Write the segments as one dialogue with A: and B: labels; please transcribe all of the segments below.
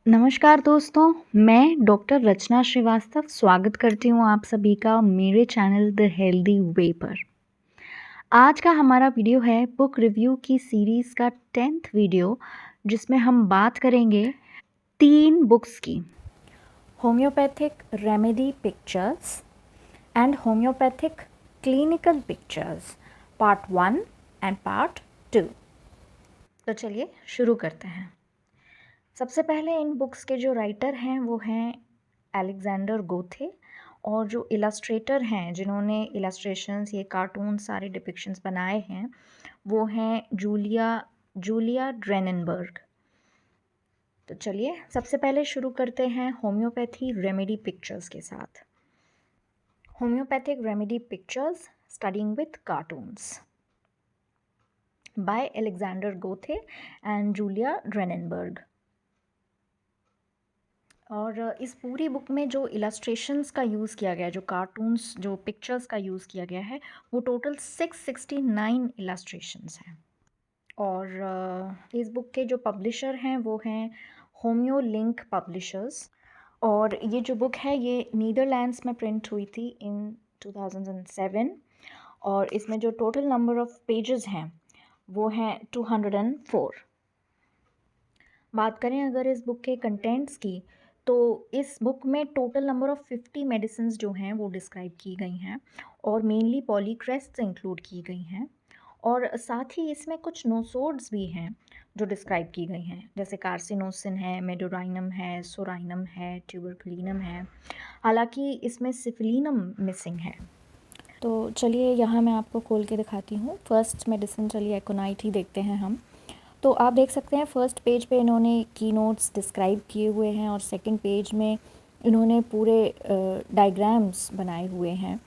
A: नमस्कार दोस्तों, मैं डॉक्टर रचना श्रीवास्तव स्वागत करती हूँ आप सभी का मेरे चैनल द हेल्दी वे पर। आज का हमारा वीडियो है बुक रिव्यू की सीरीज़ का 10th वीडियो जिसमें हम बात करेंगे 3 बुक्स की। Homeopathic remedy pictures and homeopathic clinical pictures part 1 and part 2। तो चलिए शुरू करते हैं। सबसे पहले इन बुक्स के जो राइटर हैं वो हैं अलेक्जेंडर गोथे, और जो इलस्ट्रेटर हैं जिन्होंने इलस्ट्रेशंस ये कार्टून सारे डिपिक्शंस बनाए हैं वो हैं जूलिया जूलिया ड्रेननबर्ग। तो चलिए सबसे पहले शुरू करते हैं होम्योपैथी रेमेडी पिक्चर्स के साथ। Homeopathic remedy pictures starring with cartoons by Alexander Gothe and Julia Drinnenberg. और इस पूरी बुक में जो इलस्ट्रेशंस का यूज़ किया गया है, जो कार्टून्स जो पिक्चर्स का यूज़ किया गया है, वो टोटल 669 इलस्ट्रेशंस हैं। और इस बुक के जो पब्लिशर हैं वो हैं होम्यो लिंक पब्लिशर्स। और ये जो बुक है ये नीदरलैंड्स में प्रिंट हुई थी इन 2007। और इसमें जो टोटल नंबर ऑफ़ पेजेस हैं वो हैं 204। बात करें अगर इस बुक के कंटेंट्स की, तो इस बुक में टोटल नंबर ऑफ़ 50 मेडिसिन्स जो हैं वो डिस्क्राइब की गई हैं, और मेनली पॉलीक्रेस्ट्स इंक्लूड की गई हैं। और साथ ही इसमें कुछ नोसोड्स भी हैं जो डिस्क्राइब की गई हैं, जैसे कार्सिनोसिन है, मेडोराइनम है, सोराइनम है, ट्यूबरकुलिनम है। हालांकि इसमें सिफिलिनम मिसिंग है। तो चलिए यहाँ मैं आपको खोल के दिखाती हूँ। फर्स्ट मेडिसिन चलिए एकोनाइट ही देखते हैं हम। तो आप देख सकते हैं फर्स्ट पेज पे इन्होंने की नोट्स डिस्क्राइब किए हुए हैं, और सेकंड पेज में इन्होंने पूरे डायग्राम्स बनाए हुए हैं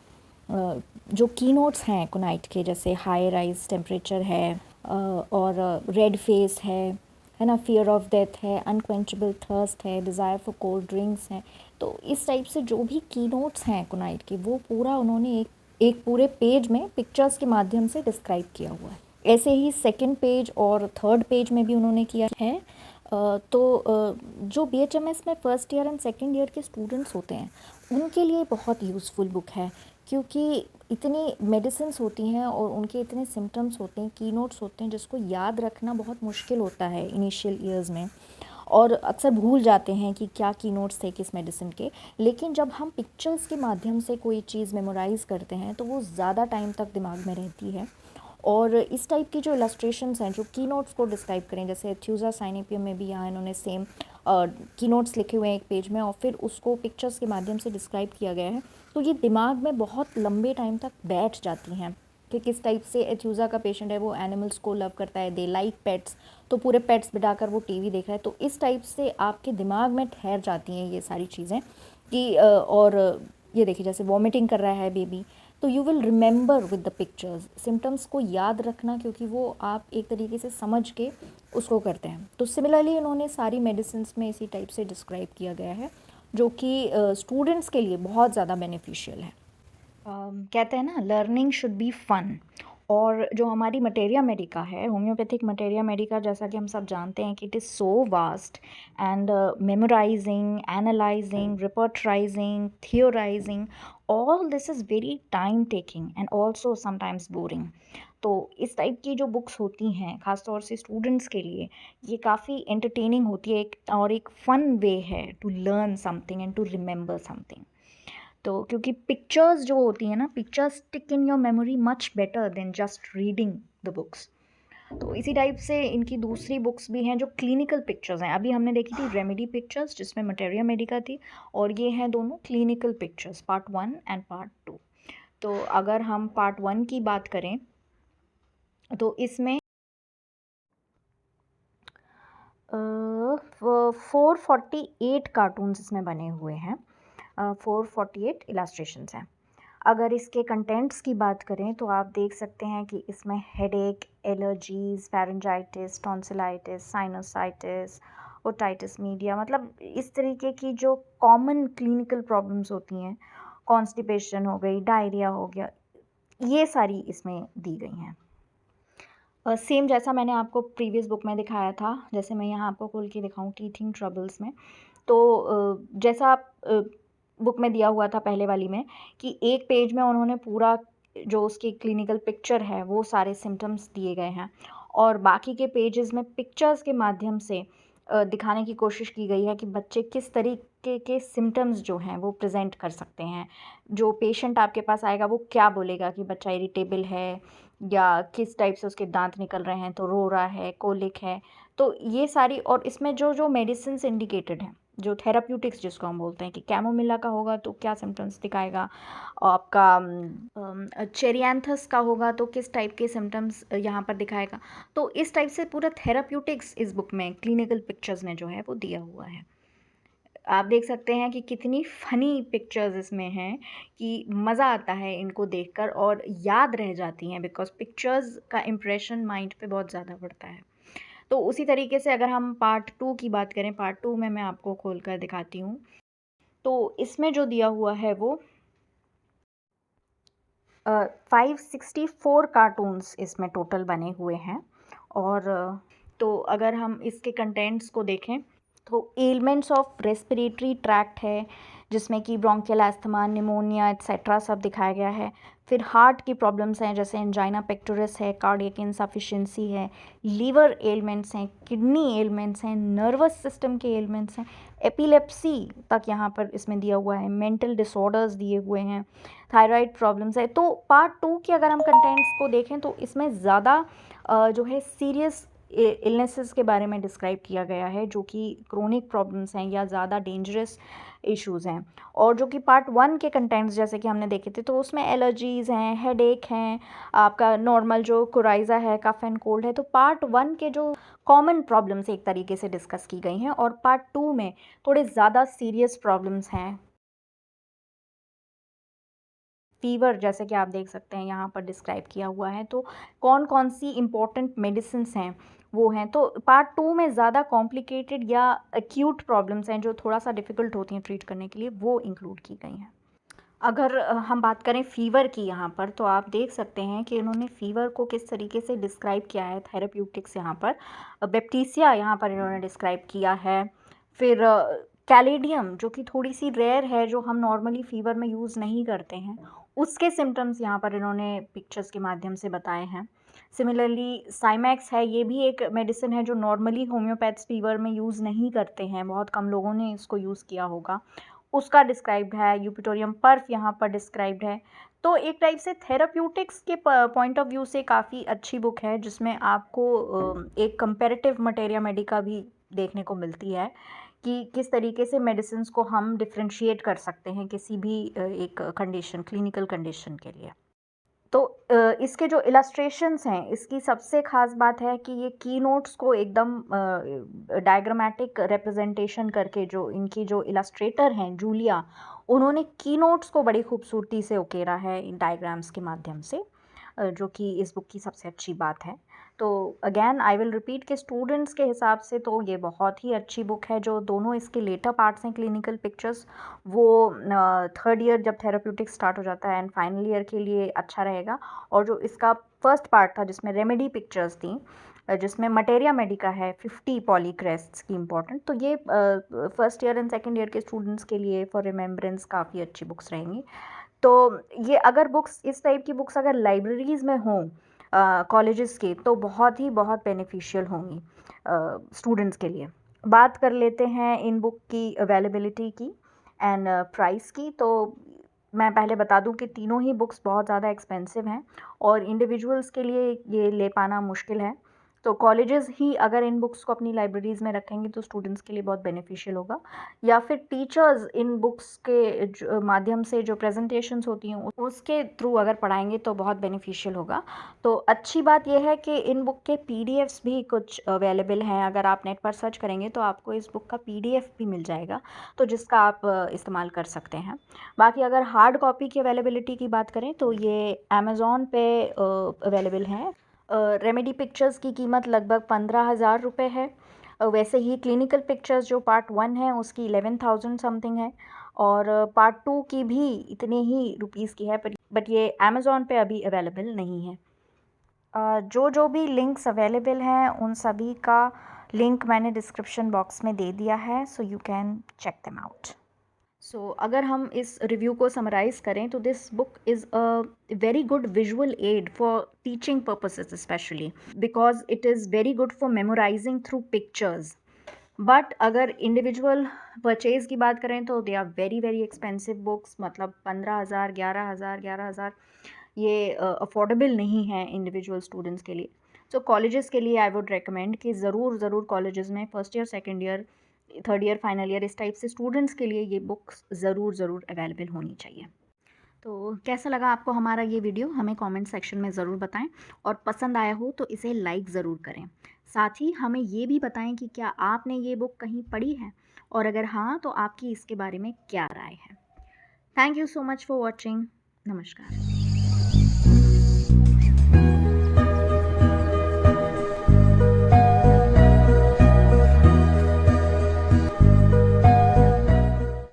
A: जो की नोट्स हैं एकोनाइट के, जैसे हाई राइज टेम्परेचर है, और रेड फेस है ना, फियर ऑफ डेथ है, अनक्वेंचेबल थर्स्ट है, डिज़ायर फॉर कोल्ड ड्रिंक्स हैं। तो इस टाइप से जो भी की नोट्स हैं एकोनाइट के, वो पूरा उन्होंने एक पूरे पेज में पिक्चर्स के माध्यम से डिस्क्राइब किया हुआ है। ऐसे ही सेकंड पेज और थर्ड पेज में भी उन्होंने किया है। जो BHMS में first year and second year के स्टूडेंट्स होते हैं उनके लिए बहुत यूज़फुल बुक है, क्योंकि इतनी मेडिसिन्स होती हैं और उनके इतने सिम्टम्स होते हैं, की नोट्स होते हैं, जिसको याद रखना बहुत मुश्किल होता है इनिशियल ईयर्स में, और अक्सर भूल जाते हैं कि क्या की नोट्स थे किस मेडिसिन के। लेकिन जब हम पिक्चर्स के माध्यम से कोई चीज़ मेमोराइज़ करते हैं तो वो ज़्यादा टाइम तक दिमाग में रहती है। और इस टाइप की जो इलस्ट्रेशंस हैं जो की नोट्स को डिस्क्राइब करें, जैसे एथ्यूजा साइनेपियम में भी यहाँ इन्होंने सेम की नोट्स लिखे हुए हैं एक पेज में, और फिर उसको पिक्चर्स के माध्यम से डिस्क्राइब किया गया है, तो ये दिमाग में बहुत लंबे टाइम तक बैठ जाती हैं कि किस टाइप से एथ्यूजा का पेशेंट है, वो एनिमल्स को लव करता है, दे लाइक पेट्स, तो पूरे पेट्स बिठाकर वो टीवी देख रहा है। तो इस टाइप से आपके दिमाग में ठहर जाती हैं ये सारी चीज़ें कि और ये देखिए जैसे वॉमिटिंग कर रहा है बेबी, तो you will remember with the pictures. Symptoms को याद रखना, क्योंकि वो आप एक तरीके से समझ के उसको करते हैं। तो सिमिलरली उन्होंने सारी मेडिसिन्स में इसी टाइप से डिस्क्राइब किया गया है, जो कि स्टूडेंट्स के लिए बहुत ज़्यादा बेनिफिशियल है। कहते हैं ना, लर्निंग शुड बी फन। और जो हमारी मटेरिया मेडिका है, होम्योपैथिक मटेरिया मेडिका, जैसा कि हम सब जानते हैं कि it is so vast, and memorising, analysing, repertorising, theorising, all this is very time taking and also sometimes boring. तो इस टाइप की जो बुक्स होती हैं ख़ासतौर से स्टूडेंट्स के लिए, ये काफ़ी एंटरटेनिंग होती है, और एक फ़न वे है to learn something and to remember something. तो क्योंकि पिक्चर्स जो होती हैं ना, pictures stick in your memory much better than just reading the books. तो इसी टाइप से इनकी दूसरी बुक्स भी हैं जो क्लिनिकल पिक्चर्स हैं। अभी हमने देखी थी रेमेडी पिक्चर्स जिसमें मटेरिया मेडिका थी, और ये हैं दोनों clinical pictures, part 1 and part 2। तो अगर हम पार्ट 1 की बात करें तो इसमें 448 कार्टून्स इसमें बने हुए हैं, 448 इलास्ट्रेशंस हैं। अगर इसके कंटेंट्स की बात करें तो आप देख सकते हैं कि इसमें headache, allergies, pharyngitis, tonsillitis, sinusitis, otitis media, मतलब इस तरीके की जो कॉमन क्लिनिकल प्रॉब्लम्स होती हैं, कॉन्स्टिपेशन हो गई, डायरिया हो गया, ये सारी इसमें दी गई हैं। सेम जैसा मैंने आपको प्रीवियस बुक में दिखाया था, जैसे मैं यहाँ आपको खोल के दिखाऊँ टीथिंग ट्रबल्स में, तो जैसा बुक में दिया हुआ था पहले वाली में कि एक पेज में उन्होंने पूरा जो उसकी क्लिनिकल पिक्चर है वो सारे सिम्टम्स दिए गए हैं और बाकी के पेजेस में पिक्चर्स के माध्यम से दिखाने की कोशिश की गई है कि बच्चे किस तरीके के सिम्टम्स जो हैं वो प्रेजेंट कर सकते हैं। जो पेशेंट आपके पास आएगा वो क्या बोलेगा कि बच्चा इरिटेबल है या किस टाइप से उसके दांत निकल रहे हैं, तो रो रहा है, कोलिक है। तो ये सारी, और इसमें जो जो मेडिसिन्स इंडिकेटेड हैं, जो थेराप्यूटिक्स जिसको हम बोलते हैं कि कैमोमिला का होगा तो क्या सिम्टम्स दिखाएगा, आपका चेरियांथस का होगा तो किस टाइप के सिम्टम्स यहाँ पर दिखाएगा। तो इस टाइप से पूरा थेराप्यूटिक्स इस बुक में क्लिनिकल पिक्चर्स में जो है वो दिया हुआ है। आप देख सकते हैं कि कितनी फ़नी पिक्चर्स इसमें हैं कि मज़ा आता है इनको देखकर और याद रह जाती हैं, बिकॉज़ पिक्चर्स का इम्प्रेशन माइंड पे बहुत ज़्यादा पड़ता है। तो उसी तरीके से अगर हम पार्ट 2 की बात करें, पार्ट 2 में मैं आपको खोल कर दिखाती हूँ। तो इसमें जो दिया हुआ है वो 564 कार्टून्स इसमें टोटल बने हुए हैं और तो अगर हम इसके कंटेंट्स को देखें तो एलिमेंट्स ऑफ रेस्पिरेटरी ट्रैक्ट है, जिसमें कि ब्रोंकियल एस्थमा, निमोनिया एट्सेट्रा सब दिखाया गया है। फिर हार्ट की प्रॉब्लम्स हैं जैसे एंजाइना पेक्टोरस है, कार्डियक इनसफिशिएंसी है, लीवर एलिमेंट्स हैं, किडनी एलिमेंट्स हैं, नर्वस सिस्टम के एलिमेंट्स हैं, एपिलेप्सी तक यहाँ पर इसमें दिया हुआ है, मेंटल डिसऑर्डर्स दिए हुए हैं, थायराइड प्रॉब्लम्स है। तो पार्ट 2 के अगर हम कंटेंट्स को देखें तो इसमें ज़्यादा जो है सीरियस इलनेसेस के बारे में डिस्क्राइब किया गया है, जो कि क्रोनिक प्रॉब्लम्स हैं या ज़्यादा डेंजरस इश्यूज़ हैं। और जो कि पार्ट 1 के कंटेंट्स जैसे कि हमने देखे थे तो उसमें एलर्जीज़ हैं, हेडेक हैं, आपका नॉर्मल जो कोराइज़ा है, कफ एंड कोल्ड है। तो पार्ट 1 के जो कॉमन प्रॉब्लम्स एक तरीके से डिस्कस की गई हैं और पार्ट 2 में थोड़े ज़्यादा सीरियस प्रॉब्लम्स हैं। फ़ीवर जैसे कि आप देख सकते हैं यहाँ पर डिस्क्राइब किया हुआ है, तो कौन-कौन सी इम्पोर्टेंट मेडिसिन्स हैं, वो हैं। तो पार्ट 2 में ज़्यादा कॉम्प्लिकेटेड या एक्यूट प्रॉब्लम्स हैं, जो थोड़ा-सा डिफ़िकल्ट होती हैं ट्रीट करने के लिए, वो इंक्लूड की गई हैं। अगर हम बात करें फ़ीवर की यहाँ पर, तो आप देख सकते हैं कि इन्होंने फ़ीवर को किस तरीके से डिस्क्राइब किया है थेरेप्यूटिक्स यहाँ पर। बैप्टीसिया यहाँ पर इन्होंने डिस्क्राइब किया है। फिर कैलेडियम जो कि थोड़ी-सी रेयर है, जो हम नॉर्मली फ़ीवर में यूज़ नहीं करते हैं, उसके सिम्पटम्स यहाँ पर इन्होंने पिक्चर्स के माध्यम से बताए हैं। सिमिलरली साइमैक्स है, ये भी एक मेडिसिन है जो नॉर्मली होम्योपैथ्स फ़ीवर में यूज़ नहीं करते हैं, बहुत कम लोगों ने इसको यूज़ किया होगा। उसका डिस्क्राइब्ड है, यूपिटोरियम पर्फ यहाँ पर डिस्क्राइब्ड है। तो एक टाइप से थेराप्यूटिक्स के पॉइंट ऑफ व्यू से काफ़ी अच्छी बुक है, जिसमें आपको एक कंपैरेटिव मटेरिया मेडिका भी देखने को मिलती है कि किस तरीके से मेडिसिन्स को हम डिफरेंशिएट कर सकते हैं किसी भी एक कंडीशन, क्लिनिकल कंडीशन के लिए। तो इसके जो इलस्ट्रेशंस हैं, इसकी सबसे ख़ास बात है कि ये कीनोट्स को एकदम डायग्रामेटिक रिप्रेजेंटेशन करके, जो इनकी जो इलस्ट्रेटर हैं जूलिया, उन्होंने कीनोट्स को बड़ी खूबसूरती से उकेरा है इन डायग्राम्स के माध्यम से, जो कि इस बुक की सबसे अच्छी बात है। तो अगेन आई विल रिपीट कि स्टूडेंट्स के हिसाब से तो ये बहुत ही अच्छी बुक है। जो दोनों इसके लेटर पार्ट्स हैं क्लिनिकल पिक्चर्स, वो थर्ड ईयर जब थेराप्यूटिक्स स्टार्ट हो जाता है एंड फाइनल ईयर के लिए अच्छा रहेगा। और जो इसका फर्स्ट पार्ट था जिसमें रेमेडी पिक्चर्स थी, जिसमें मटेरिया मेडिका है 50 पॉलीक्रेस्ट्स की इम्पोर्टेंट, तो ये first year and second year के स्टूडेंट्स के लिए फॉर रिमेम्बरेंस काफ़ी अच्छी बुक्स रहेंगी। तो ये अगर बुक्स, इस टाइप की बुक्स अगर लाइब्रेरीज़ में हों कॉलेजेस की, तो बहुत बेनिफिशियल होंगी स्टूडेंट्स के लिए। बात कर लेते हैं इन बुक की अवेलेबिलिटी की एंड प्राइस की। तो मैं पहले बता दूं कि तीनों ही बुक्स बहुत ज़्यादा एक्सपेंसिव हैं और इंडिविजुअल्स के लिए ये ले पाना मुश्किल है। तो कॉलेजेस ही अगर इन बुक्स को अपनी लाइब्रेरीज़ में रखेंगे तो स्टूडेंट्स के लिए बहुत बेनिफिशियल होगा, या फिर टीचर्स इन बुक्स के माध्यम से जो प्रेजेंटेशंस होती हैं उसके थ्रू अगर पढ़ाएंगे तो बहुत बेनिफिशियल होगा। तो अच्छी बात यह है कि इन बुक के पीडीएफ्स भी कुछ अवेलेबल हैं। अगर आप नेट पर सर्च करेंगे तो आपको इस बुक का पीडीएफ भी मिल जाएगा, तो जिसका आप इस्तेमाल कर सकते हैं। बाकी अगर हार्ड कॉपी की अवेलेबिलिटी की बात करें तो ये अमेज़ॉन पे अवेलेबल हैं। रेमेडी पिक्चर्स की कीमत लगभग 15,000 रुपये है। वैसे ही क्लिनिकल पिक्चर्स जो पार्ट 1 है उसकी 11,000 समथिंग है और पार्ट 2 की भी इतने ही रुपीज़ की है, बट ये अमेज़ॉन पे अभी अवेलेबल नहीं है। जो भी लिंक्स अवेलेबल हैं उन सभी का लिंक मैंने डिस्क्रिप्शन बॉक्स में दे दिया है, so you can check them out. So अगर हम इस रिव्यू को समराइज़ करें तो this book is a very good visual aid for teaching purposes specially, because it is very good for memorising through pictures. But अगर individual purchase की बात करें तो they are very very expensive books, मतलब 15,000, 11,000 ये affordable नहीं है individual students के लिए। सो कॉलेजेस के लिए आई वुड रिकमेंड कि ज़रूर कॉलेजेस में first year, second year, third year, final year, इस टाइप से स्टूडेंट्स के लिए ये बुक्स ज़रूर अवेलेबल होनी चाहिए। तो कैसा लगा आपको हमारा ये वीडियो, हमें कमेंट सेक्शन में ज़रूर बताएं, और पसंद आया हो तो इसे लाइक ज़रूर करें। साथ ही हमें ये भी बताएं कि क्या आपने ये बुक कहीं पढ़ी है, और अगर हाँ तो आपकी इसके बारे में क्या राय है। Thank you so much for watching. नमस्कार।